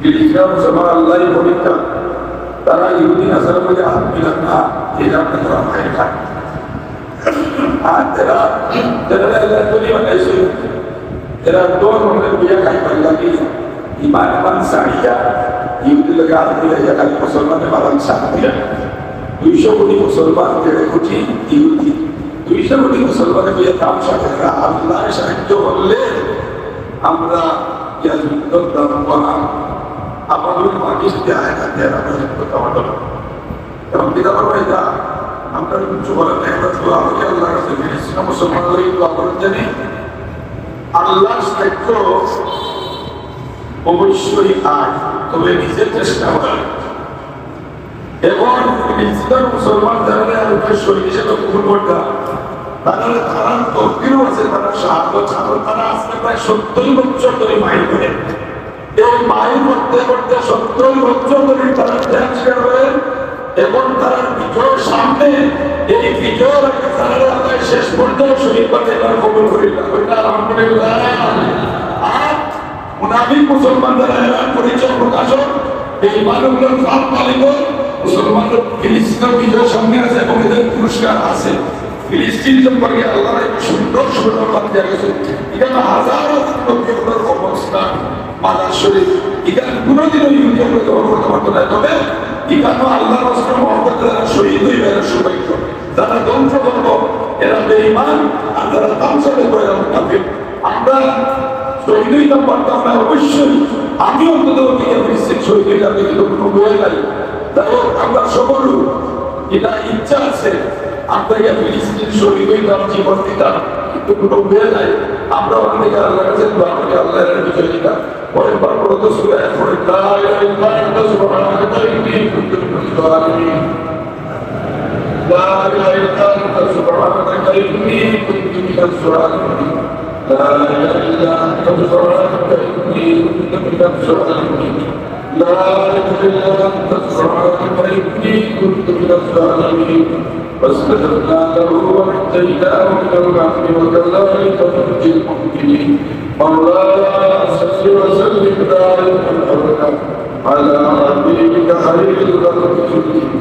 ফিলিস্তিনের মুসলমান আল্লাহই পরীক্ষা, তারা ইহুদি নাসারের মধ্যে হাত মিলান না, এই জানতে তারা মায়ের খায়। আর এরা তৈরি বানাইছে, এরা দোর মনের বিয়া খাই পারলাম ইমান ইমান সারিয়া ইহুদি লোকে হাত মিলাইয়া খালি মুসলমানের মারান সারিয়া 200 কোটি মুসলমান 1.5 কোটি ইহুদি, 200 কোটি মুসলমানের বিয়ে তামসা করে আল্লাহ সাহায্য করলে আমরা যুদ্ধ আমাদের পাকিস্তান আয়াতে আমরা যুদ্ধ কমাতে পারবো। এবং বিধান ভাইটা আমরা কিছু বলেন আমরা তো আমাকে আল্লাহ কাছে ফিরেছিলাম মুসলমান আমরা জানি আল্লাহ সাহায্য অবশ্যই আয়, তবে নিজের চেষ্টা করেন এবং ফিলিস্তিনের মুসলমান যারা শহীদ হিসেবে কবুল করতা তারা তকদিরও আছে, তারা সাহায্য ছাড়ো, তারা আজকে প্রায় 70 বছর ধরে মাইল করে এই মাইল করতে করতে 70 বছর ধরে তারা ধ্যান করেন এবং তারা বিজয়ের সামনে এই বিজয়ের আগে তারা শেষ পর্যন্ত শহীদ করতে তারা কবুল করিলাম আলহামদুলিল্লাহ। আর মুনাফিক মুসলমান যারা এলান পরিচয় প্রকাশক এই মানুষগুলোর ফাঁক মালিক মুসলমানদের ফিলিস্তিনের বিজয়ের সামনে আছে এবং এদের পুরস্কার আছে। ফিলিস্তিন সম্পর্কে আল্লাহ সুন্দর সুন্দর বাদ দেওয়া গেছে। এখানে হাজারো নবীর অবস্থান মাদার শরীফ, এখানে কোনোদিনও ইউনিয়ন গ্রহণ করতে পারতো না, তবে এখানেও আল্লাহ রাসূলের মহব্বতে যারা শহীদ হইবে এরা সৌভাগ্য, যারা ধ্বংস করবো এরা বেঈমান, আর যারা ধ্বংস করবো এরা মুনাফিক। আমরা শহীদ হইতাম পারতাম না অবশ্যই, আমি অন্তত ফিলিস্তিন শহীদ হইতাম, কিন্তু কোনো বয়ে নাই। তাই আমরা সকল এটা ইচ্ছা আছে আমরা ফিলিস্তিন শহীদ হইতাম, জীবন দিতাম, কিন্তু কোনো বয়ে নাই। আমরা অনেক আল্লাহ কাছে আমাকে আল্লাহ বিজয় দিতাম। পরের বার বড় তো শুরু এখন لا إله إلا أنت سبحانك إني كنت من الظالمين لا إله إلا أنت سبحانك إني كنت من الظالمين لا إله إلا أنت سبحانك إني كنت من الظالمين فاستجبنا له ونجيناه من الغم وكذلك ننجي المؤمنين مولانا صل وسلم دائما أبدا على حبيبك خير الخلق كلهم.